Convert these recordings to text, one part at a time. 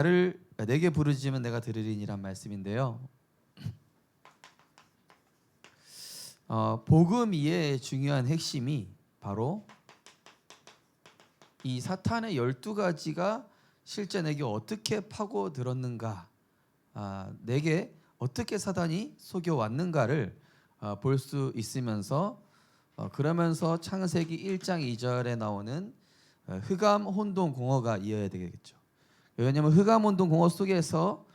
나를 내게 부르짖으면 내가 들으리니란 말씀인데요. 복음 이해의 중요한 핵심이 바로 이 사탄의 12가지가 실제 내게 어떻게 파고들었는가, 내게 어떻게 사단이 속여왔는가를 볼 수 있으면서 그러면서 창세기 1장 2절에 나오는 흑암 혼돈 공허가 이어야 되겠죠. 왜냐하면 흑암 혼돈 공허 속에서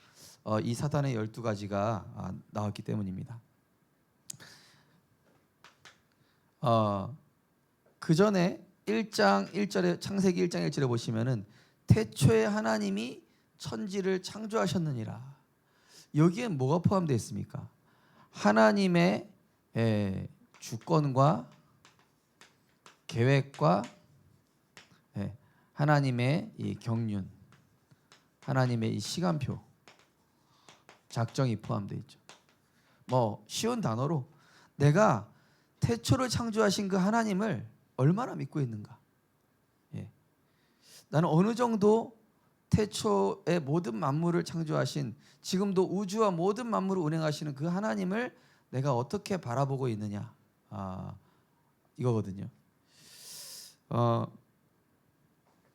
이 사탄의 12가지가 나왔기 때문입니다. 그 전에 1장 1절에 창세기 1장 1절에 보시면은 태초에 하나님이 천지를 창조하셨느니라. 여기에 뭐가 포함되어 있습니까? 하나님의 주권과 계획과 하나님의 이 경륜, 하나님의 이 시간표, 작정이 포함되어 있죠. 뭐 쉬운 단어로 내가 태초를 창조하신 그 하나님을 얼마나 믿고 있는가. 나는 어느 정도 태초의 모든 만물을 창조하신, 지금도 우주와 모든 만물을 운행하시는 그 하나님을 내가 어떻게 바라보고 있느냐, 이거거든요.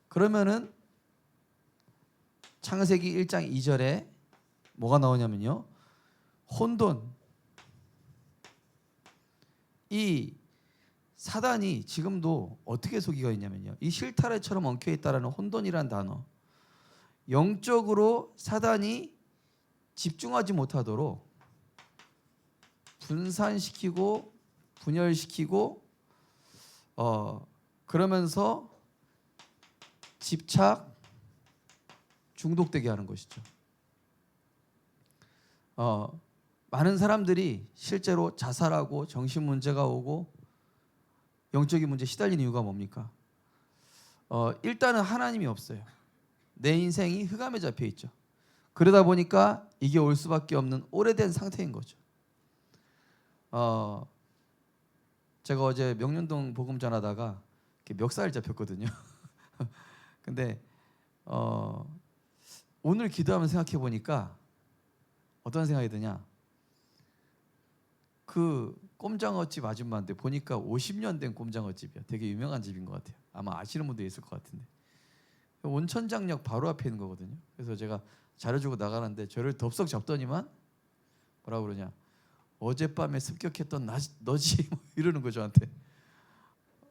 그러면은 창세기 1장 2절에 뭐가 나오냐면요, 혼돈, 이 사단이 지금도 어떻게 속이고 있냐면요, 이 실타래처럼 엉켜있다라는 혼돈이란 단어, 영적으로 사단이 집중하지 못하도록 분산시키고 분열시키고 그러면서 집착, 중독되게 하는 것이죠. 많은 사람들이 실제로 자살하고 정신 문제가 오고 영적인 문제에 시달리는 이유가 뭡니까? 일단은 하나님이 없어요. 내 인생이 흑암에 잡혀 있죠. 그러다 보니까 이게 올 수밖에 없는 오래된 상태인 거죠. 제가 어제 명륜동 복음 전하다가 멱살 잡혔거든요. 근데 오늘 기도하면서 생각해 보니까 어떤 생각이 드냐? 그 꼼장어집 아줌마인데 보니까 50년 된 꼼장어집이야. 되게 유명한 집인 것 같아요. 아마 아시는 분도 있을 것 같은데. 온천장역 바로 앞에 있는 거거든요. 그래서 제가 잘해주고 나가는데 저를 덥석 잡더니만 뭐라 그러냐, 어젯밤에 습격했던 너지 뭐 이러는 거 저한테.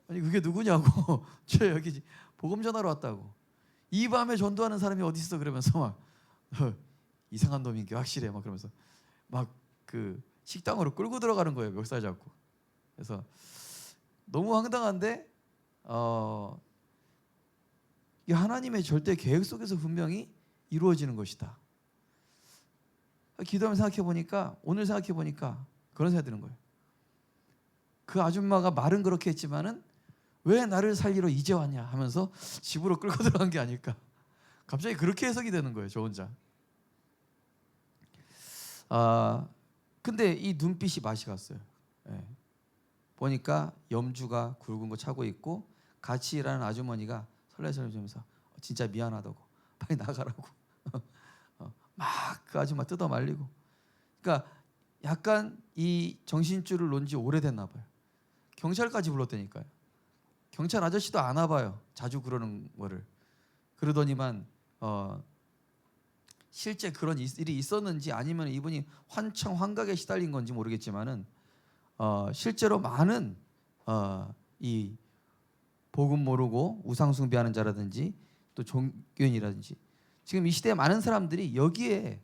아니 그게 누구냐고. 저 여기 복음 전하러 왔다고. 이 밤에 전도하는 사람이 어디 있어 그러면서 막 이상한 놈인 게 확실해 막 그러면서 막 그 식당으로 끌고 들어가는 거예요, 멱살 잡고. 그래서 너무 황당한데 이 하나님의 절대 계획 속에서 분명히 이루어지는 것이다. 기도하면서 생각해 보니까, 오늘 생각해 보니까 그런 생각이 드는 거예요. 그 아줌마가 말은 그렇게 했지만은 왜 나를 살리러 이제 왔냐 하면서 집으로 끌고 들어간 게 아닐까. 갑자기 그렇게 해석이 되는 거예요, 저 혼자. 근데 이 눈빛이 맛이 갔어요. 보니까 염주가 굵은 거 차고 있고 같이 일하는 아주머니가 설레설레면서 진짜 미안하다고, 빨리 나가라고 막 그 아줌마 뜯어 말리고. 그러니까 약간 이 정신줄을 놓은 지 오래됐나 봐요. 경찰까지 불렀다니까요. 경찰 아저씨도 안 와봐요, 자주 그러는 거를. 그러더니만 실제 그런 일이 있었는지 아니면 이분이 환청환각에 시달린 건지 모르겠지만은 실제로 많은 이 복음 모르고 우상 숭배하는 자라든지 또 종교인이라든지 지금 이 시대에 많은 사람들이 여기에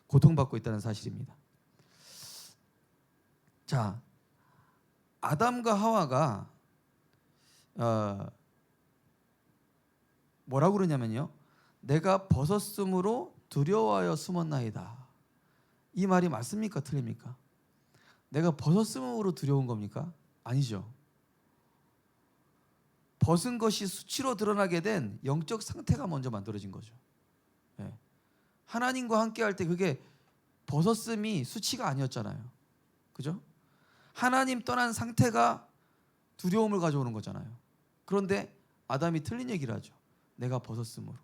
고통받고 있다는 사실입니다. 자, 아담과 하와가 뭐라고 그러냐면요, 내가 벗었으므로 두려워하여 숨었나이다. 이 말이 맞습니까? 틀립니까? 내가 벗었으므로 두려운 겁니까? 아니죠. 벗은 것이 수치로 드러나게 된 영적 상태가 먼저 만들어진 거죠. 하나님과 함께 할 때 그게 벗었음이 수치가 아니었잖아요. 그죠? 하나님 떠난 상태가 두려움을 가져오는 거잖아요. 그런데 아담이 틀린 얘기를 하죠. 내가 벗었으므로.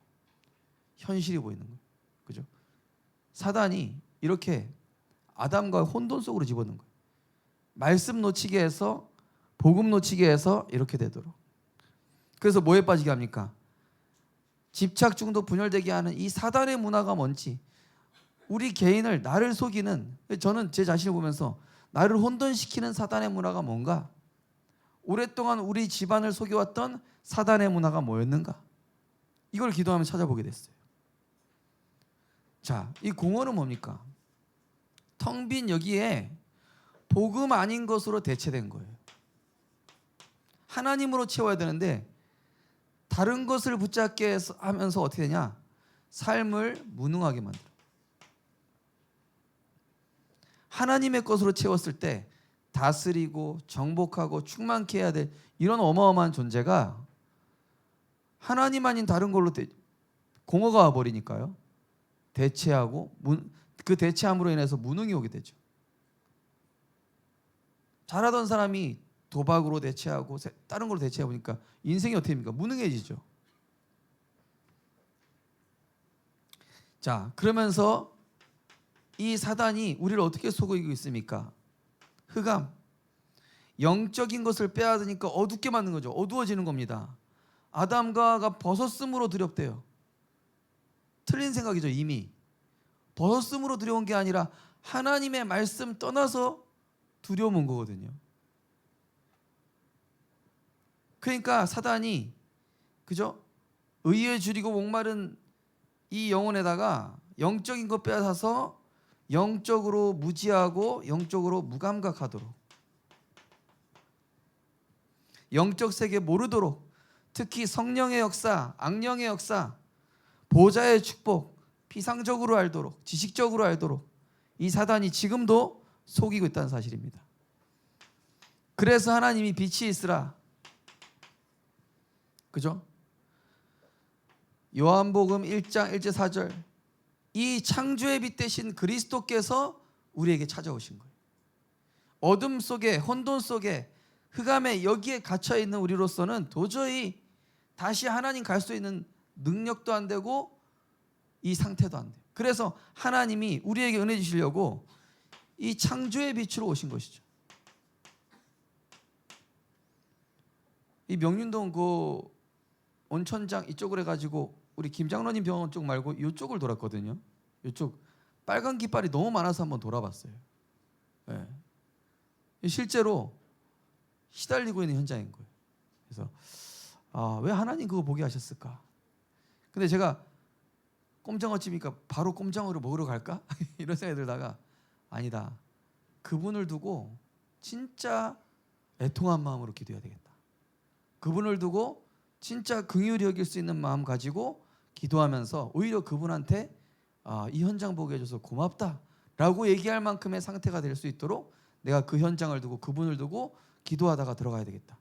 현실이 보이는 거예요. 그죠? 사단이 이렇게 아담과 혼돈 속으로 집어넣는 거예요. 말씀 놓치게 해서, 복음 놓치게 해서 이렇게 되도록. 그래서 뭐에 빠지게 합니까? 집착 중독 분열되게 하는 이 사단의 문화가 뭔지, 우리 개인을, 나를 속이는, 저는 제 자신을 보면서 나를 혼돈시키는 사단의 문화가 뭔가, 오랫동안 우리 집안을 속여왔던 사단의 문화가 뭐였는가, 이걸 기도하며 찾아보게 됐어요. 자, 이 공허는 뭡니까? 텅 빈 여기에 복음 아닌 것으로 대체된 거예요. 하나님으로 채워야 되는데 다른 것을 붙잡게 하면서 어떻게 되냐? 삶을 무능하게 만들어. 하나님의 것으로 채웠을 때 다스리고 정복하고 충만케 해야 될 이런 어마어마한 존재가 하나님 아닌 다른 걸로 공허가 와버리니까요. 대체하고 그 대체함으로 인해서 무능이 오게 되죠. 잘하던 사람이 도박으로 대체하고 다른 걸로 대체해 보니까 인생이 어떻게 됩니까? 무능해지죠. 자, 그러면서 이 사단이 우리를 어떻게 속이고 있습니까? 흑암, 영적인 것을 빼앗으니까 어둡게 만든 거죠. 어두워지는 겁니다. 아담과 하와가 벗었음으로 두렵대요. 틀린 생각이죠. 이미 벗었음으로 두려운 게 아니라 하나님의 말씀 떠나서 두려움 온 거거든요. 그러니까 사단이, 그죠? 의에 줄이고 목마른 이 영혼에다가 영적인 것 빼앗아서 영적으로 무지하고 영적으로 무감각하도록, 영적 세계 모르도록, 특히 성령의 역사, 악령의 역사, 보좌의 축복 비상적으로 알도록, 지식적으로 알도록 이 사단이 지금도 속이고 있다는 사실입니다. 그래서 하나님이 빛이 있으라, 그죠? 요한복음 1장 1절 4절, 이 창조의 빛 대신 그리스도께서 우리에게 찾아오신 거예요. 어둠 속에, 혼돈 속에, 흑암에 여기에 갇혀 있는 우리로서는 도저히 다시 하나님 갈 수 있는 능력도 안 되고 이 상태도 안 돼요. 그래서 하나님이 우리에게 은혜 주시려고 이 창조의 빛으로 오신 것이죠. 이 명륜동 그 온천장 이쪽으로 해가지고 우리 김장로님 병원 쪽 말고 이쪽을 돌았거든요. 이쪽 빨간 깃발이 너무 많아서 한번 돌아봤어요. 네. 실제로 시달리고 있는 현장인 거예요. 그래서 왜 하나님 그거 보게 하셨을까? 근데 제가 꼼장어집이니까 바로 꼼장어를 먹으러 갈까? 이런 생각이 들다가 아니다. 그분을 두고 진짜 애통한 마음으로 기도해야 되겠다. 그분을 두고 진짜 긍휼히 여길 수 있는 마음 가지고 기도하면서 오히려 그분한테 이 현장 보게 해줘서 고맙다라고 얘기할 만큼의 상태가 될 수 있도록 내가 그 현장을 두고 그분을 두고 기도하다가 들어가야 되겠다.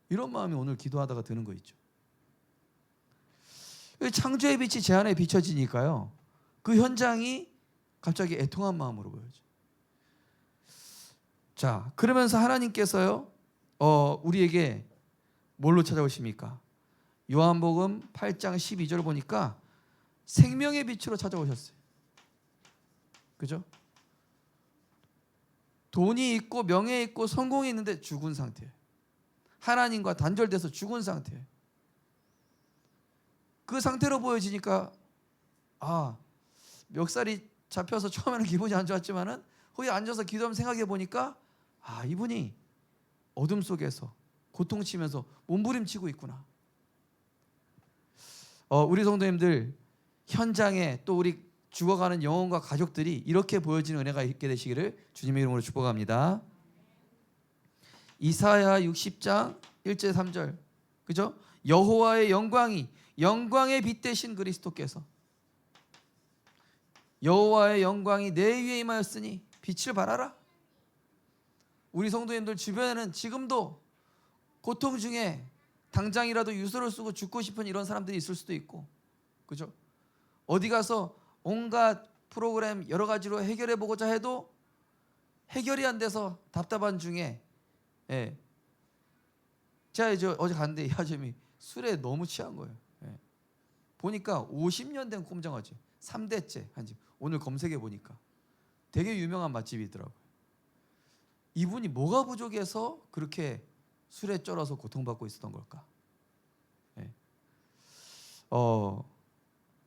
이런 마음이 오늘 기도하다가 드는 거 있죠. 창조의 빛이 제 안에 비춰지니까요. 그 현장이 갑자기 애통한 마음으로 보여져. 자, 그러면서 하나님께서요, 우리에게 뭘로 찾아오십니까? 요한복음 8장 12절 보니까 생명의 빛으로 찾아오셨어요. 그죠? 돈이 있고 명예 있고 성공이 있는데 죽은 상태예요. 하나님과 단절돼서 죽은 상태예요. 그 상태로 보여지니까 멱살이 잡혀서 처음에는 기분이 안 좋았지만은 거기 앉아서 기도하면 생각해 보니까 이분이 어둠 속에서 고통치면서 몸부림치고 있구나. 우리 성도님들 현장에 또 우리 죽어가는 영혼과 가족들이 이렇게 보여지는 은혜가 있게 되시기를 주님의 이름으로 축복합니다. 이사야 60장 1절 3절, 그죠? 여호와의 영광의 빛 대신 그리스도께서, 여호와의 영광이 내 위에 임하였으니 빛을 발하라. 우리 성도님들 주변에는 지금도 고통 중에 당장이라도 유서를 쓰고 죽고 싶은 이런 사람들이 있을 수도 있고, 그죠? 어디 가서 온갖 프로그램 여러 가지로 해결해 보고자 해도 해결이 안 돼서 답답한 중에, 제가 이제 어제 갔는데 이 아줌이 술에 너무 취한 거예요. 보니까 50년 된 꼼장어집 3대째 한 집. 오늘 검색해 보니까 되게 유명한 맛집이더라고요. 이분이 뭐가 부족해서 그렇게 술에 쩔어서 고통받고 있었던 걸까? 네.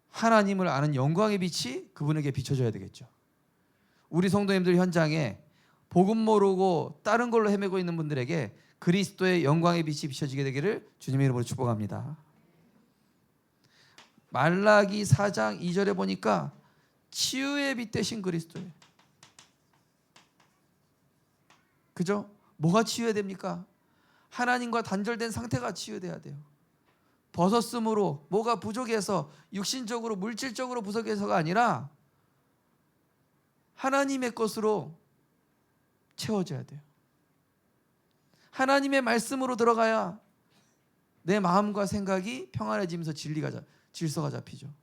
하나님을 아는 영광의 빛이 그분에게 비춰져야 되겠죠. 우리 성도님들 현장에 복음 모르고 다른 걸로 헤매고 있는 분들에게 그리스도의 영광의 빛이 비춰지게 되기를 주님의 이름으로 축복합니다. 말라기 4장 2절에 보니까 치유의 빛 대신 그리스도예요. 그죠? 뭐가 치유해야 됩니까? 하나님과 단절된 상태가 치유돼야 돼요. 벗었으므로 뭐가 부족해서 육신적으로 물질적으로 부족해서가 아니라 하나님의 것으로 채워져야 돼요. 하나님의 말씀으로 들어가야 내 마음과 생각이 평안해지면서 질서가 잡히죠.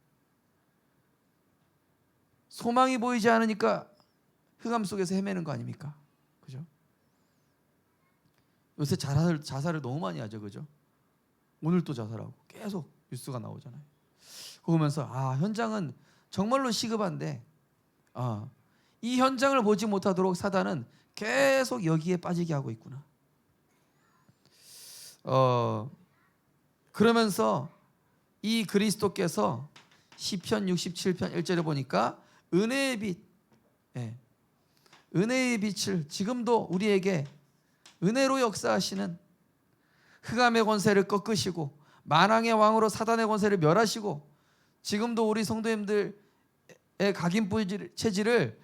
소망이 보이지 않으니까 흑암 속에서 헤매는 거 아닙니까? 그죠? 요새 자살을 너무 많이 하죠. 그죠? 오늘 또 자살하고 계속 뉴스가 나오잖아요. 그거 보면서 현장은 정말로 시급한데 이 현장을 보지 못하도록 사단은 계속 여기에 빠지게 하고 있구나. 그러면서 이 그리스도께서 시편 67편 1절에 보니까 은혜의 빛, 은혜의 빛을 지금도 우리에게 은혜로 역사하시는 흑암의 권세를 꺾으시고 만왕의 왕으로 사단의 권세를 멸하시고 지금도 우리 성도님들의 각인 체질을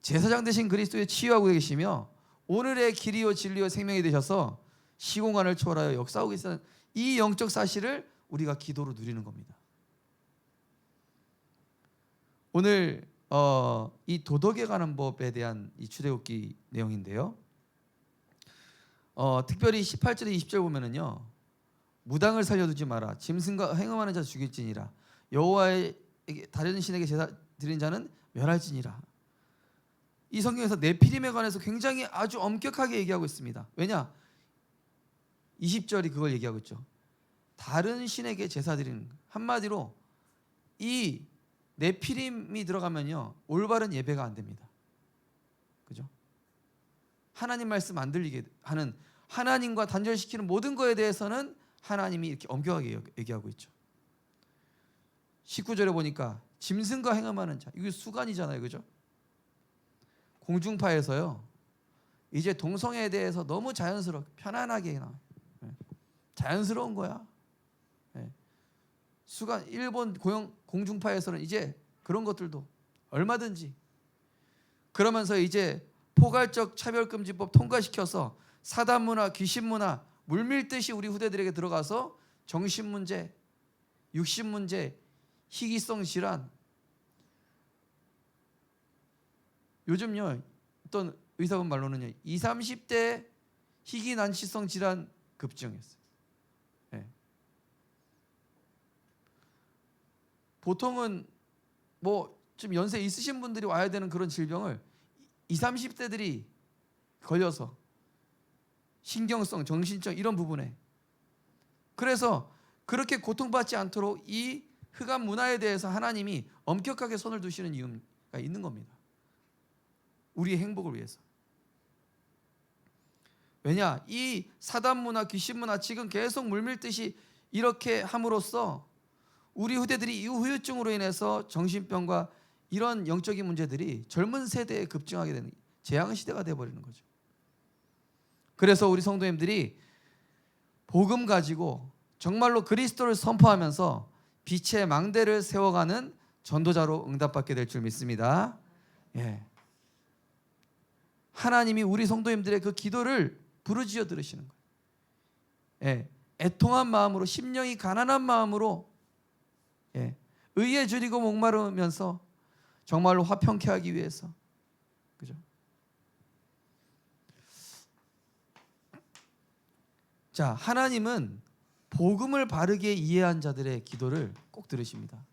제사장 되신 그리스도에 치유하고 계시며 오늘의 길이요 진리요 생명이 되셔서 시공간을 초월하여 역사하고 계시는 이 영적 사실을 우리가 기도로 누리는 겁니다. 오늘 이 도덕에 관한 법에 대한 이 출애굽기 내용인데요. 특별히 18절에 20절 보면은요, 무당을 살려두지 마라. 짐승과 행음하는 자 죽일지니라. 여호와에게 다른 신에게 제사 드린 자는 멸할지니라. 이 성경에서 네피림에 관해서 굉장히 아주 엄격하게 얘기하고 있습니다. 왜냐? 20절이 그걸 얘기하고 있죠. 다른 신에게 제사 드리는, 한마디로 이 네피림이 들어가면요 올바른 예배가 안 됩니다. 그죠? 하나님 말씀 안 들리게 하는, 하나님과 단절시키는 모든 거에 대해서는 하나님이 이렇게 엄격하게 얘기하고 있죠. 19절에 보니까 짐승과 행음하는 자, 이게 수간이잖아요. 그죠? 공중파에서요 이제 동성애에 대해서 너무 자연스럽게 편안하게 나와요. 자연스러운 거야. 수간, 일본 공중파에서는 이제 그런 것들도 얼마든지, 그러면서 이제 포괄적 차별금지법 통과시켜서 사단문화, 귀신문화 물밀듯이 우리 후대들에게 들어가서 정신문제, 육신문제, 희귀성 질환, 요즘요 어떤 의사분 말로는요 20, 30대 희귀 난치성 질환 급증했어요. 보통은 뭐 좀 연세 있으신 분들이 와야 되는 그런 질병을 20, 30대들이 걸려서 신경성, 정신적 이런 부분에, 그래서 그렇게 고통받지 않도록 이 흑암 문화에 대해서 하나님이 엄격하게 손을 두시는 이유가 있는 겁니다. 우리의 행복을 위해서. 왜냐? 이 사단 문화, 귀신 문화 지금 계속 물밀듯이 이렇게 함으로써 우리 후대들이 이 후유증으로 인해서 정신병과 이런 영적인 문제들이 젊은 세대에 급증하게 되는 재앙 시대가 되어버리는 거죠. 그래서 우리 성도님들이 복음 가지고 정말로 그리스도를 선포하면서 빛의 망대를 세워가는 전도자로 응답받게 될 줄 믿습니다. 하나님이 우리 성도님들의 그 기도를 부르짖어 들으시는 거예요. 애통한 마음으로, 심령이 가난한 마음으로 의에 줄이고 목마르면서 정말로 화평케 하기 위해서, 그죠? 자, 하나님은 복음을 바르게 이해한 자들의 기도를 꼭 들으십니다.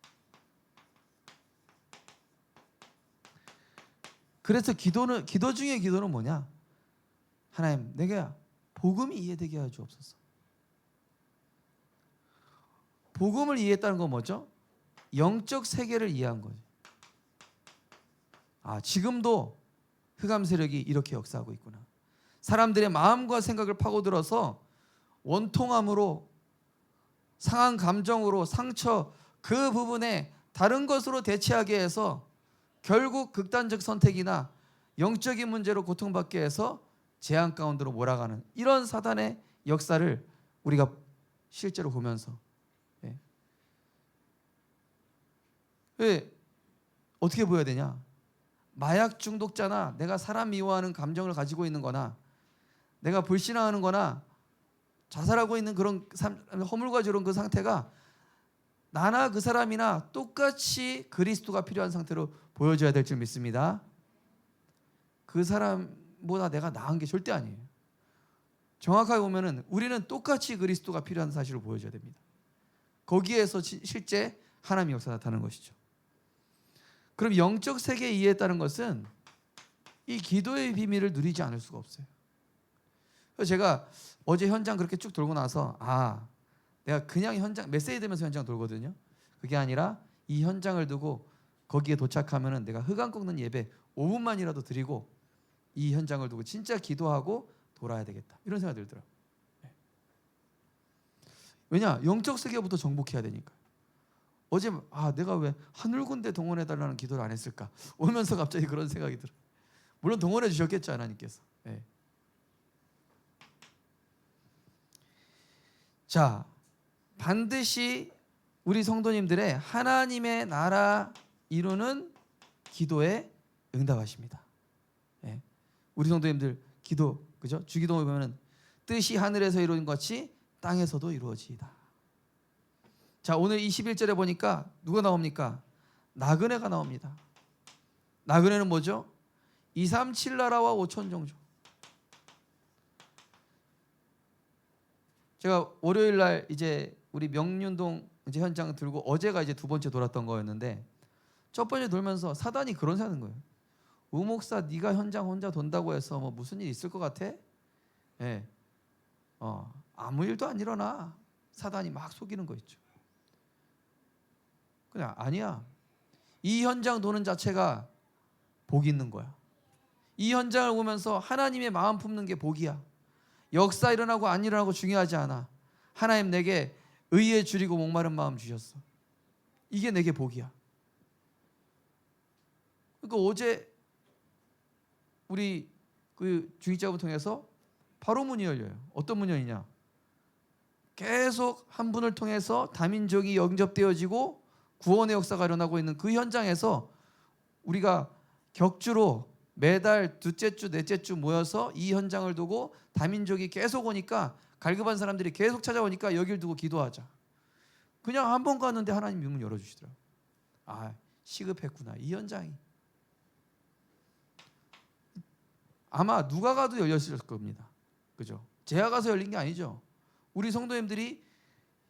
그래서 기도 중에 기도는 뭐냐? 하나님, 내게 복음이 이해되게 하여 주옵소서. 복음을 이해했다는 건 뭐죠? 영적 세계를 이해한 거죠. 아, 지금도 흑암 세력이 이렇게 역사하고 있구나. 사람들의 마음과 생각을 파고들어서 원통함으로, 상한 감정으로, 상처 그 부분에 다른 것으로 대체하게 해서 결국 극단적 선택이나 영적인 문제로 고통받게 해서 재앙 가운데로 몰아가는 이런 사단의 역사를 우리가 실제로 보면서, 왜 어떻게 보여야 되냐? 마약 중독자나 내가 사람 미워하는 감정을 가지고 있는 거나 내가 불신앙하는 거나 자살하고 있는 그런 허물과 저런 그 상태가 나나 그 사람이나 똑같이 그리스도가 필요한 상태로 보여져야 될 줄 믿습니다. 그 사람보다 내가 나은 게 절대 아니에요. 정확하게 보면은 우리는 똑같이 그리스도가 필요한 사실을 보여줘야 됩니다. 거기에서 실제 하나님의 역사가 나타나는 것이죠. 그럼 영적 세계에 이해했다는 것은 이 기도의 비밀을 누리지 않을 수가 없어요. 그래서 제가 어제 현장 그렇게 쭉 돌고 나서 내가 그냥 현장 메시지 되면서 현장 돌거든요. 그게 아니라 이 현장을 두고 거기에 도착하면은 내가 흑암 꺾는 예배 5분만이라도 드리고 이 현장을 두고 진짜 기도하고 돌아야 되겠다, 이런 생각이 들더라고요. 왜냐? 영적 세계부터 정복해야 되니까. 어제 내가 왜 하늘군대 동원해달라는 기도를 안 했을까? 오면서 갑자기 그런 생각이 들어요. 물론 동원해 주셨겠죠, 하나님께서. 자, 반드시 우리 성도님들의 하나님의 나라 이루는 기도에 응답하십니다. 우리 성도님들 기도, 그죠? 주기도에 보면은 뜻이 하늘에서 이루어진 것이 땅에서도 이루어지이다. 자, 오늘 21절에 보니까 누가 나옵니까? 나그네가 나옵니다. 나그네는 뭐죠? 237 나라와 5천 종족. 제가 월요일 날 이제 우리 명륜동 이제 현장 들고 어제가 이제 두 번째 돌았던 거였는데, 첫 번째 돌면서 사단이 그런 생각인 거예요. 우목사 네가 현장 혼자 돈다고 해서 뭐 무슨 일 있을 것 같아? 아무 일도 안 일어나. 사단이 막 속이는 거 있죠. 그냥 아니야. 이 현장 도는 자체가 복이 있는 거야. 이 현장을 보면서 하나님의 마음 품는 게 복이야. 역사 일어나고 안 일어나고 중요하지 않아. 하나님 내게 의에 줄이고 목마른 마음 주셨어. 이게 내게 복이야. 그러니까 어제 우리 그 중직자분 통해서 바로 문이 열려요. 어떤 문이 열리냐? 계속 한 분을 통해서 다민족이 영접되어지고 구원의 역사가 일어나고 있는 그 현장에서 우리가 격주로 매달 둘째 주, 넷째 주 모여서 이 현장을 두고 다민족이 계속 오니까, 갈급한 사람들이 계속 찾아오니까 여길 두고 기도하자. 그냥 한 번 갔는데 하나님 문 열어주시더라고요. 시급했구나, 이 현장이. 아마 누가 가도 열렸을 겁니다. 그죠? 제가 가서 열린 게 아니죠. 우리 성도님들이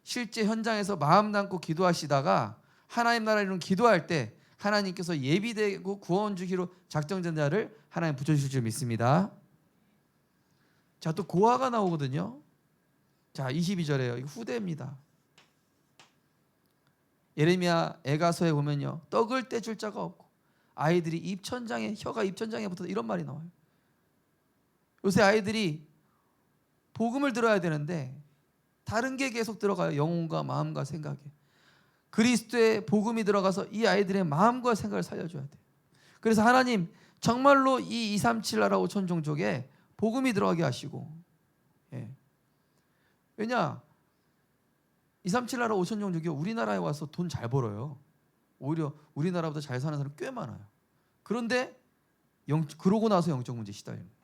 실제 현장에서 마음 담고 기도하시다가 하나님 나라 이루는 기도할 때 하나님께서 예비되고 구원 주기로 작정된 자를 하나님 붙여주실 줄 믿습니다. 자, 또 고아가 나오거든요. 자, 22절에요. 이거 후대입니다. 예레미야 애가서에 보면요, 떡을 떼줄 자가 없고 아이들이 혀가 입천장에 붙어서 이런 말이 나와요. 요새 아이들이 복음을 들어야 되는데 다른 게 계속 들어가요. 영혼과 마음과 생각에. 그리스도의 복음이 들어가서 이 아이들의 마음과 생각을 살려줘야 돼요. 그래서 하나님 정말로 이 237 나라 5천 종족에 복음이 들어가게 하시고, 왜냐? 237 나라 5천 종족이 우리나라에 와서 돈 잘 벌어요. 오히려 우리나라보다 잘 사는 사람 꽤 많아요. 그런데 그러고 나서 영적 문제 시달리는 거예요.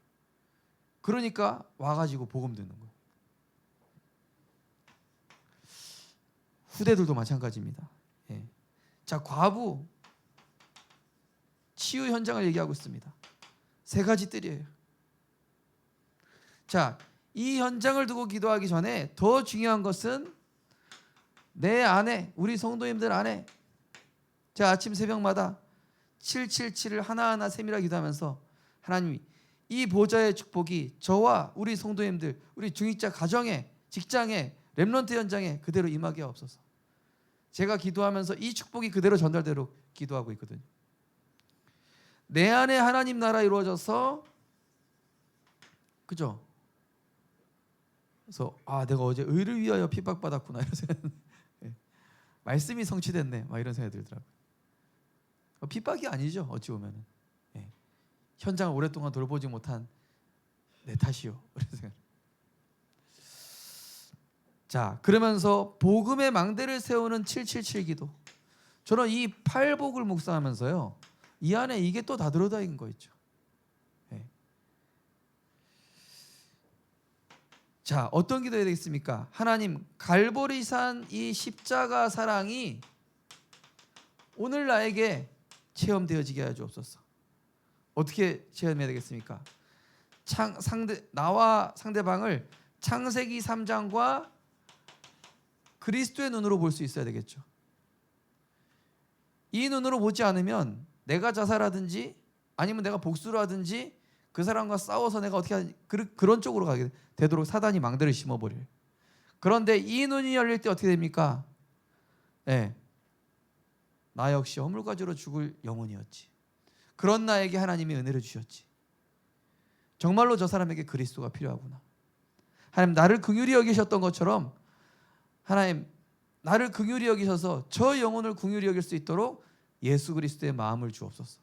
그러니까 와가지고 복음 듣는 거예요. 후대들도 마찬가지입니다. 자, 과부 치유 현장을 얘기하고 있습니다. 3가지 뜰이에요. 자, 이 현장을 두고 기도하기 전에 더 중요한 것은 내 안에, 우리 성도님들 안에, 제가 아침 새벽마다 777을 하나하나 세밀하게 기도하면서 하나님이 이 보좌의 축복이 저와 우리 성도님들, 우리 중직자 가정에, 직장에, 렘넌트 현장에 그대로 임하게 하옵소서. 제가 기도하면서 이 축복이 그대로 전달대로 기도하고 있거든요. 내 안에 하나님 나라 이루어져서, 그죠? 그래서 내가 어제 의를 위하여 핍박받았구나 이런 생각. 말씀이 성취됐네 막 이런 생각이 들더라고요. 핍박이 아니죠 어찌 보면은. 현장을 오랫동안 돌보지 못한 내 탓이요 이런 생각. 자, 그러면서 복음의 망대를 세우는 777 기도. 저는 이 팔복을 묵상하면서요, 이 안에 이게 또 다 들어다닌 거 있죠. 자, 어떤 기도해야 되겠습니까? 하나님, 갈보리산 이 십자가 사랑이 오늘 나에게 체험되어지게 하여 주옵소서. 어떻게 체험해야 되겠습니까? 나와 상대방을 창세기 3장과 그리스도의 눈으로 볼 수 있어야 되겠죠. 이 눈으로 보지 않으면 내가 자살하든지 아니면 내가 복수를 하든지 그 사람과 싸워서 내가 어떻게 그런 쪽으로 가게 되도록 사단이 망대를 심어버려요. 그런데 이 눈이 열릴 때 어떻게 됩니까? 나 역시 허물가지로 죽을 영혼이었지. 그런 나에게 하나님이 은혜를 주셨지. 정말로 저 사람에게 그리스도가 필요하구나. 하나님, 나를 긍휼히 여기셨던 것처럼 하나님, 나를 긍휼히 여기셔서 저 영혼을 긍휼히 여길 수 있도록 예수 그리스도의 마음을 주옵소서.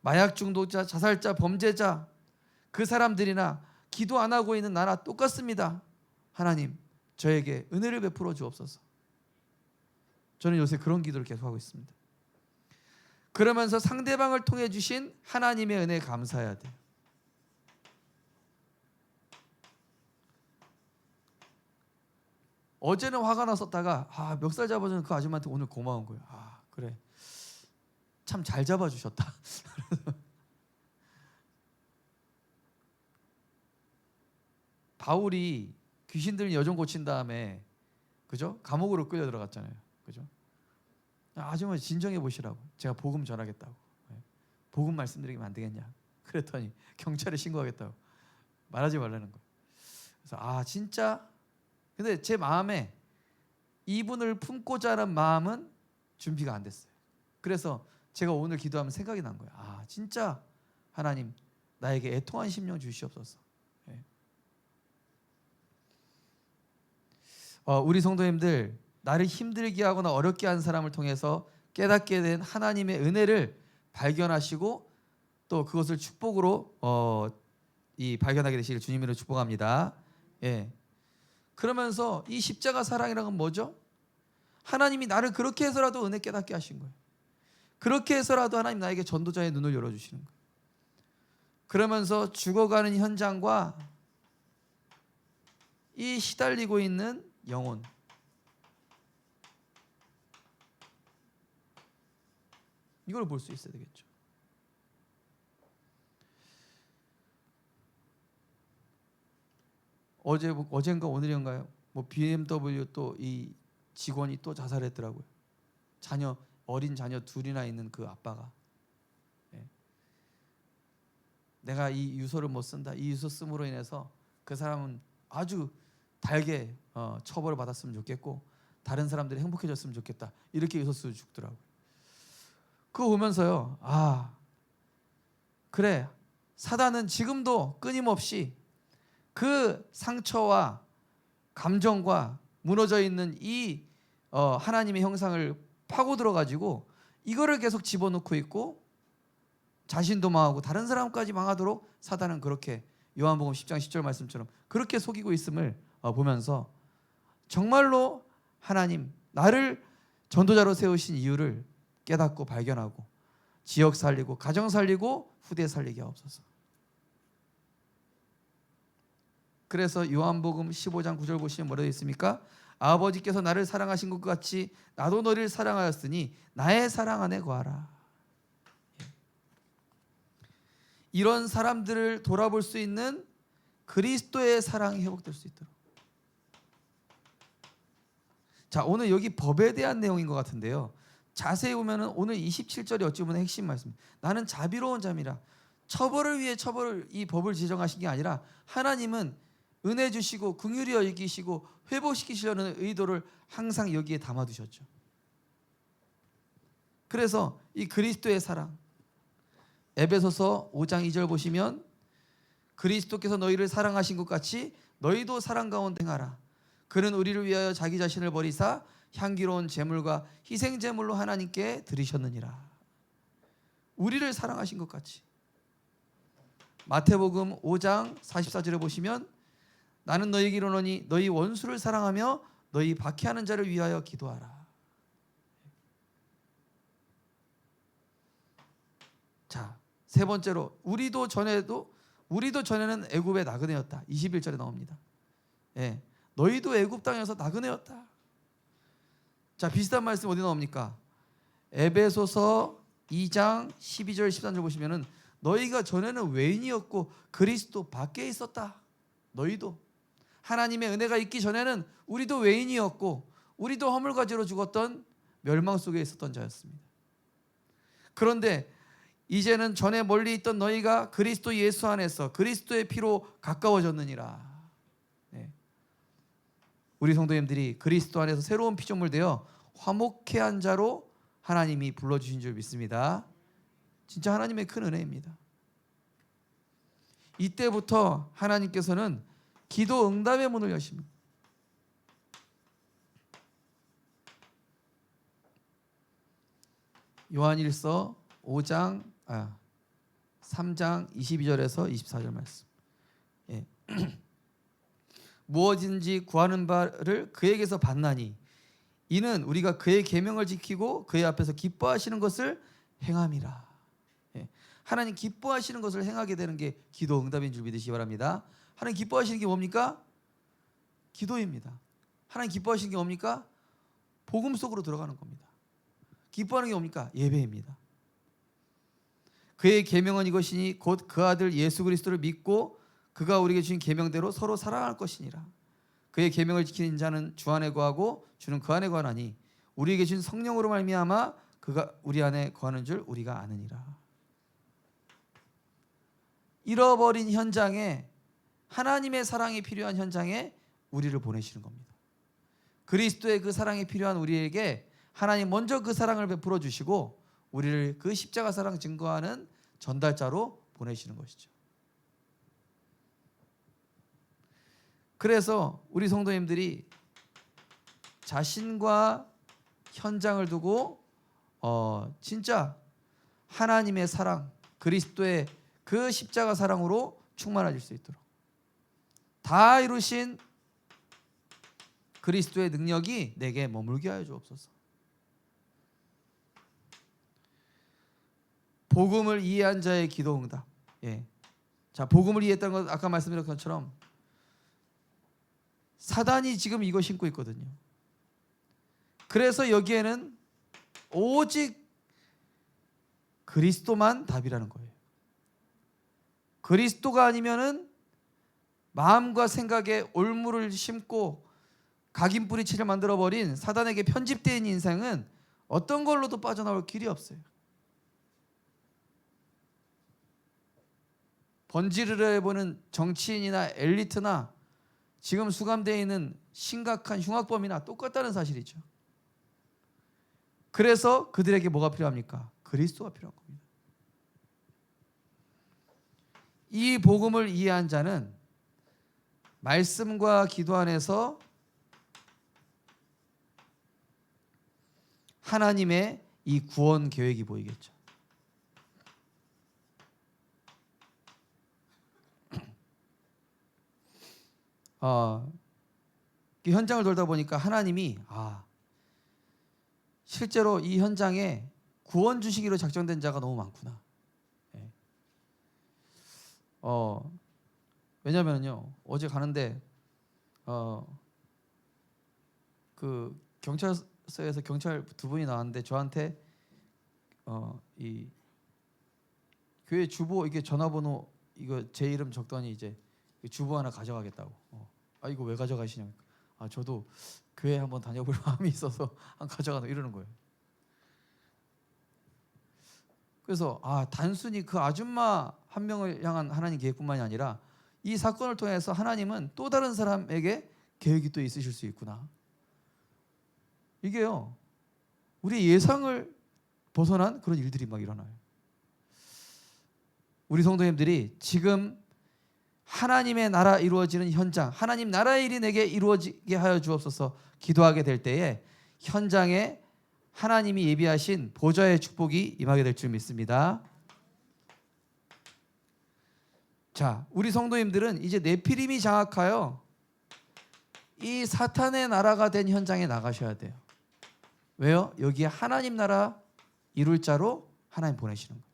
마약 중독자, 자살자, 범죄자, 그 사람들이나 기도 안 하고 있는 나나 똑같습니다. 하나님, 저에게 은혜를 베풀어 주옵소서. 저는 요새 그런 기도를 계속하고 있습니다. 그러면서 상대방을 통해 주신 하나님의 은혜에 감사해야 돼요. 어제는 화가 났었다가 멱살 잡아주는 그 아줌마한테 오늘 고마운 거예요. 그래, 참 잘 잡아주셨다. 바울이 귀신들 여종 고친 다음에, 그죠? 감옥으로 끌려 들어갔잖아요. 그죠? 아줌마 진정해 보시라고. 제가 복음 전하겠다고. 복음 말씀드리면 안 되겠냐? 그랬더니 경찰에 신고하겠다고. 말하지 말라는 거예요. 그래서 진짜. 근데 제 마음에 이분을 품고자 하는 마음은 준비가 안 됐어요. 그래서 제가 오늘 기도하면 생각이 난 거예요. 진짜 하나님, 나에게 애통한 심령 주시옵소서. 우리 성도님들, 나를 힘들게 하거나 어렵게 한 사람을 통해서 깨닫게 된 하나님의 은혜를 발견하시고 또 그것을 축복으로 발견하게 되시길 주님으로 축복합니다. 그러면서 이 십자가 사랑이라는 건 뭐죠? 하나님이 나를 그렇게 해서라도 은혜 깨닫게 하신 거예요. 그렇게 해서라도 하나님 나에게 전도자의 눈을 열어주시는 거예요. 그러면서 죽어가는 현장과 이 시달리고 있는 영혼, 이걸 볼 수 있어야 되겠죠. 어젠가 오늘인가요? BMW 또 이 직원이 또 자살했더라고요. 어린 자녀 둘이나 있는 그 아빠가. 내가 이 유서를 못 쓴다. 이 유서 씀으로 인해서 그 사람은 아주 달게 처벌을 받았으면 좋겠고 다른 사람들이 행복해졌으면 좋겠다. 이렇게 유서 쓰고 죽더라고요. 그거 보면서요. 그래, 사단은 지금도 끊임없이 그 상처와 감정과 무너져 있는 이 하나님의 형상을 파고 들어가지고 이거를 계속 집어넣고 있고 자신도 망하고 다른 사람까지 망하도록 사단은 그렇게 요한복음 10장 10절 말씀처럼 그렇게 속이고 있음을 보면서 정말로 하나님, 나를 전도자로 세우신 이유를 깨닫고 발견하고 지역 살리고 가정 살리고 후대 살리게 하옵소서. 그래서 요한복음 15장 9절 보시면 뭐라고 있습니까? 아버지께서 나를 사랑하신 것 같이 나도 너를 사랑하였으니 나의 사랑 안에 거하라. 이런 사람들을 돌아볼 수 있는 그리스도의 사랑이 회복될 수 있도록. 자, 오늘 여기 법에 대한 내용인 것 같은데요. 자세히 보면 오늘 27절이 어찌 보면 핵심 말씀. 나는 자비로운 자미라. 처벌을 위해 이 법을 지정하신 게 아니라 하나님은 은혜 주시고 긍휼히 여기시고 회복시키시려는 의도를 항상 여기에 담아두셨죠. 그래서 이 그리스도의 사랑, 에베소서 5장 2절 보시면 그리스도께서 너희를 사랑하신 것 같이 너희도 사랑 가운데 행하라. 그는 우리를 위하여 자기 자신을 버리사 향기로운 제물과 희생 제물로 하나님께 드리셨느니라. 우리를 사랑하신 것 같이. 마태복음 5장 44절에 보시면 나는 너희에게 이르노니 너희 원수를 사랑하며 너희 박해하는 자를 위하여 기도하라. 자, 세 번째로 우리도 전에는 애굽의 나그네였다. 21절에 나옵니다. 예, 너희도 애굽 땅에서 나그네였다. 자, 비슷한 말씀 어디 나옵니까? 에베소서 2장 12절 13절 보시면은 너희가 전에는 외인이었고 그리스도 밖에 있었다. 너희도 하나님의 은혜가 있기 전에는 우리도 외인이었고 우리도 허물가지로 죽었던 멸망 속에 있었던 자였습니다. 그런데 이제는 전에 멀리 있던 너희가 그리스도 예수 안에서 그리스도의 피로 가까워졌느니라. 네. 우리 성도님들이 그리스도 안에서 새로운 피조물 되어 화목케 한 자로 하나님이 불러주신 줄 믿습니다. 진짜 하나님의 큰 은혜입니다. 이때부터 하나님께서는 기도 응답의 문을 여십니다. 요한일서 3장 22절에서 24절 말씀. 예. 무엇인지 구하는 바를 그에게서 받나니 이는 우리가 그의 계명을 지키고 그의 앞에서 기뻐하시는 것을 행함이라. 예. 하나님 기뻐하시는 것을 행하게 되는 게 기도 응답인 줄 믿으시기 바랍니다. 하나님 기뻐하시는 게 뭡니까? 기도입니다. 하나님 기뻐하시는 게 뭡니까? 복음 속으로 들어가는 겁니다. 기뻐하는 게 뭡니까? 예배입니다. 그의 계명은 이것이니 곧 그 아들 예수 그리스도를 믿고 그가 우리에게 주신 계명대로 서로 사랑할 것이니라. 그의 계명을 지키는 자는 주 안에 거하고 주는 그 안에 거하나니 우리에게 주신 성령으로 말미암아 그가 우리 안에 거하는 줄 우리가 아느니라. 잃어버린 현장에 하나님의 사랑이 필요한 현장에 우리를 보내시는 겁니다. 그리스도의 그 사랑이 필요한 우리에게 하나님 먼저 그 사랑을 베풀어 주시고 우리를 그 십자가 사랑 증거하는 전달자로 보내시는 것이죠. 그래서 우리 성도님들이 자신과 현장을 두고 진짜 하나님의 사랑, 그리스도의 그 십자가 사랑으로 충만해질 수 있도록 다 이루신 그리스도의 능력이 내게 머물게 하여 주옵소서. 복음을 이해한 자의 기도 응답. 예. 자, 복음을 이해했다는 건 아까 말씀드린 것처럼 사단이 지금 이거 신고 있거든요. 그래서 여기에는 오직 그리스도만 답이라는 거예요. 그리스도가 아니면은 마음과 생각에 올무를 심고 각인뿌리치를 만들어버린 사단에게 편집된 인생은 어떤 걸로도 빠져나올 길이 없어요. 번지르르 해보는 정치인이나 엘리트나 지금 수감되어 있는 심각한 흉악범이나 똑같다는 사실이죠. 그래서 그들에게 뭐가 필요합니까? 그리스도가 필요한 겁니다. 이 복음을 이해한 자는 말씀과 기도 안에서 하나님의 이 구원 계획이 보이겠죠. 이 현장을 돌다 보니까 하나님이 실제로 이 현장에 구원 주시기로 작정된 자가 너무 많구나. 예. 왜냐면요 어제 가는데 그 경찰서에서 경찰 두 분이 나왔는데 저한테 이 교회 주보 이게 전화번호 이거 제 이름 적더니 이제 주보 하나 가져가겠다고. 이거 왜 가져가시냐고. 저도 교회 한번 다녀볼 마음이 있어서 한 가져가다 이러는 거예요. 그래서 단순히 그 아줌마 한 명을 향한 하나님 계획뿐만이 아니라 이 사건을 통해서 하나님은 또 다른 사람에게 계획이 또 있으실 수 있구나. 이게요, 우리 예상을 벗어난 그런 일들이 막 일어나요. 우리 성도님들이 지금 하나님의 나라 이루어지는 현장, 하나님 나라의 일이 내게 이루어지게 하여 주옵소서 기도하게 될 때에 현장에 하나님이 예비하신 보좌의 축복이 임하게 될 줄 믿습니다. 자, 우리 성도님들은 이제 네피림이 장악하여 이 사탄의 나라가 된 현장에 나가셔야 돼요. 왜요? 여기에 하나님 나라 이룰 자로 하나님 보내시는 거예요.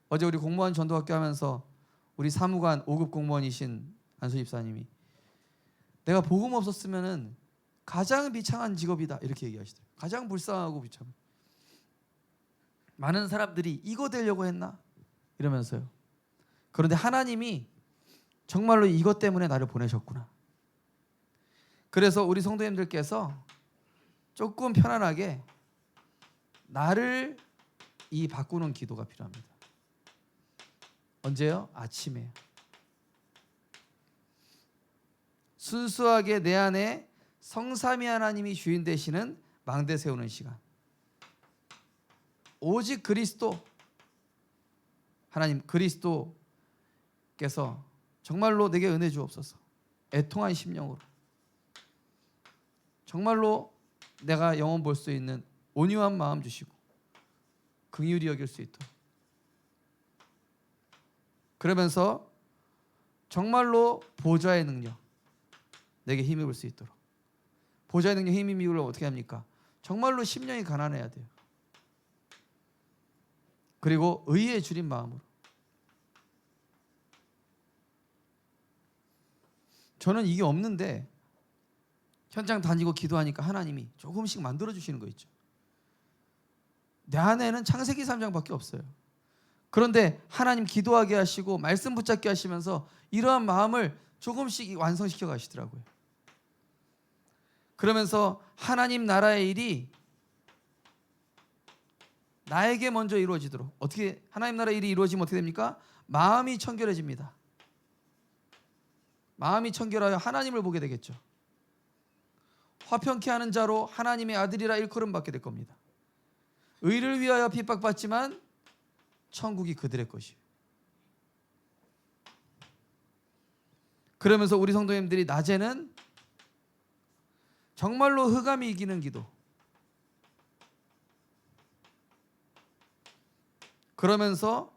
어제 우리 공무원 전도학교 하면서 우리 사무관 5급 공무원이신 안수 집사님이 내가 복음 없었으면은 가장 비참한 직업이다 이렇게 얘기하시더라고요. 가장 불쌍하고 비참. 많은 사람들이 이거 되려고 했나 이러면서요. 그런데 하나님이 정말로 이것 때문에 나를 보내셨구나. 그래서 우리 성도님들께서 조금 편안하게 나를 이 바꾸는 기도가 필요합니다. 언제요? 아침에요. 순수하게 내 안에 성삼위 하나님이 주인 되시는 망대 세우는 시간. 오직 그리스도 하나님 그리스도께서 정말로 내게 은혜 주옵소서. 애통한 심령으로 정말로 내가 영원 볼 수 있는 온유한 마음 주시고 긍휼히 여길 수 있도록, 그러면서 정말로 보좌의 능력 내게 힘입을 수 있도록. 보좌의 능력 힘입으려 어떻게 합니까? 정말로 심령이 가난해야 돼요. 그리고 의에 줄인 마음으로. 저는 이게 없는데 현장 다니고 기도하니까 하나님이 조금씩 만들어 주시는 거 있죠. 내 안에는 창세기 3장밖에 없어요. 그런데 하나님 기도하게 하시고 말씀 붙잡게 하시면서 이러한 마음을 조금씩 완성시켜 가시더라고요. 그러면서 하나님 나라의 일이 나에게 먼저 이루어지도록. 어떻게 하나님 나라의 일이 이루어지면 어떻게 됩니까? 마음이 청결해집니다. 마음이 청결하여 하나님을 보게 되겠죠. 화평케 하는 자로 하나님의 아들이라 일컬음 받게 될 겁니다. 의를 위하여 핍박받지만 천국이 그들의 것이에요. 그러면서 우리 성도님들이 낮에는 정말로 흑암이 이기는 기도, 그러면서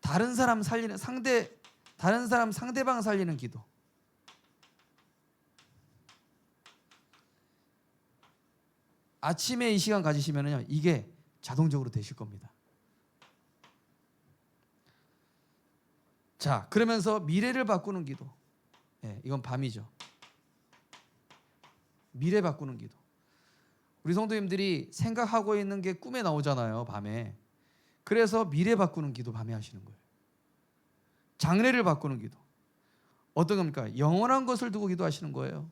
다른 사람 상대방 살리는 기도, 아침에 이 시간 가지시면요 이게 자동적으로 되실 겁니다. 자, 그러면서 미래를 바꾸는 기도. 이건 밤이죠. 미래 바꾸는 기도. 우리 성도님들이 생각하고 있는 게 꿈에 나오잖아요, 밤에. 그래서 미래 바꾸는 기도 밤에 하시는 거예요. 장래를 바꾸는 기도. 어떤 겁니까? 영원한 것을 두고 기도하시는 거예요.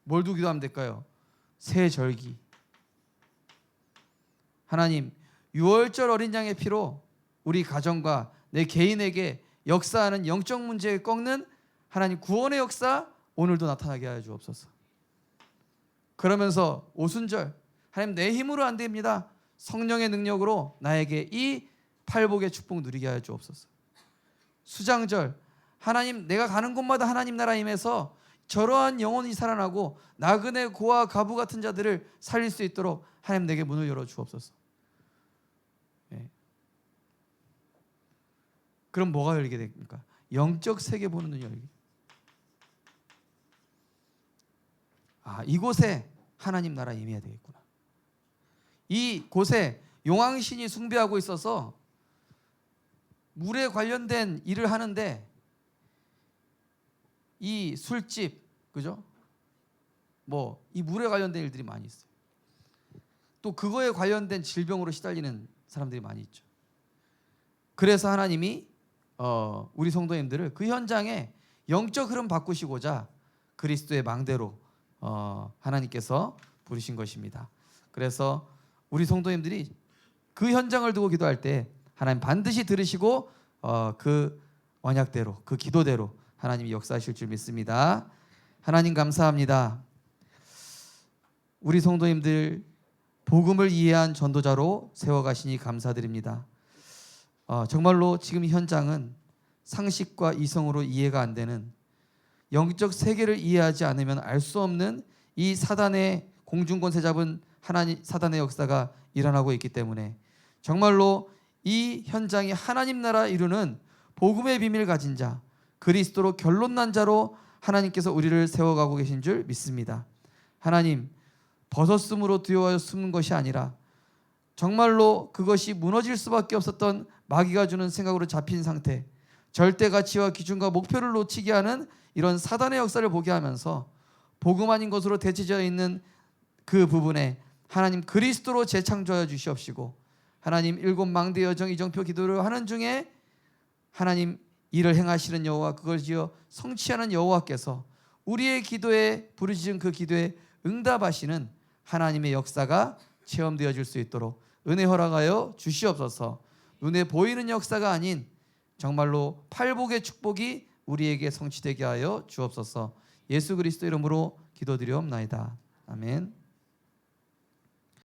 뭘 두고 기도하면 될까요? 새 절기. 하나님, 6월절 어린 양의 피로 우리 가정과 내 개인에게 역사하는 영적 문제에 꺾는 하나님 구원의 역사 오늘도 나타나게 하여 주옵소서. 그러면서 오순절, 하나님 내 힘으로 안 됩니다. 성령의 능력으로 나에게 이 팔복의 축복 누리게 하여 주옵소서. 수장절, 하나님 내가 가는 곳마다 하나님 나라 임해서 저러한 영혼이 살아나고 나그네 고아 가부 같은 자들을 살릴 수 있도록 하나님 내게 문을 열어 주옵소서. 그럼 뭐가 열리게 됩니까? 영적 세계 보는 눈이 열리게. 이곳에 하나님 나라 임해야 되겠구나. 이곳에 용왕신이 숭배하고 있어서 물에 관련된 일을 하는데 이 술집, 그죠? 이 물에 관련된 일들이 많이 있어요. 또 그거에 관련된 질병으로 시달리는 사람들이 많이 있죠. 그래서 하나님이 우리 성도님들을 그 현장에 영적 흐름 바꾸시고자 그리스도의 망대로 하나님께서 부르신 것입니다. 그래서 우리 성도님들이 그 현장을 두고 기도할 때 하나님 반드시 들으시고 그 언약대로, 그 기도대로 하나님이 역사하실 줄 믿습니다. 하나님 감사합니다. 우리 성도님들 복음을 이해한 전도자로 세워가시니 감사드립니다. 정말로 지금 현장은 상식과 이성으로 이해가 안 되는, 영적 세계를 이해하지 않으면 알 수 없는 이 사단의 공중권세 잡은 하나님 사단의 역사가 일어나고 있기 때문에 정말로 이 현장이 하나님 나라 이루는 복음의 비밀 가진 자, 그리스도로 결론난 자로 하나님께서 우리를 세워가고 계신 줄 믿습니다. 하나님, 벗었음으로 두려워하여 숨는 것이 아니라 정말로 그것이 무너질 수밖에 없었던 마귀가 주는 생각으로 잡힌 상태, 절대 가치와 기준과 목표를 놓치게 하는 이런 사단의 역사를 보게 하면서 복음 아닌 것으로 대체되어 있는 그 부분에 하나님 그리스도로 재창조하여 주시옵시고, 하나님 일곱 망대 여정 이정표 기도를 하는 중에 하나님 일을 행하시는 여호와, 그걸 지어 성취하는 여호와께서 우리의 기도에 부르짖은 그 기도에 응답하시는 하나님의 역사가 체험되어질 수 있도록 은혜 허락하여 주시옵소서. 눈에 보이는 역사가 아닌 정말로 팔복의 축복이 우리에게 성취되게 하여 주옵소서. 예수 그리스도 이름으로 기도드리옵나이다. 아멘.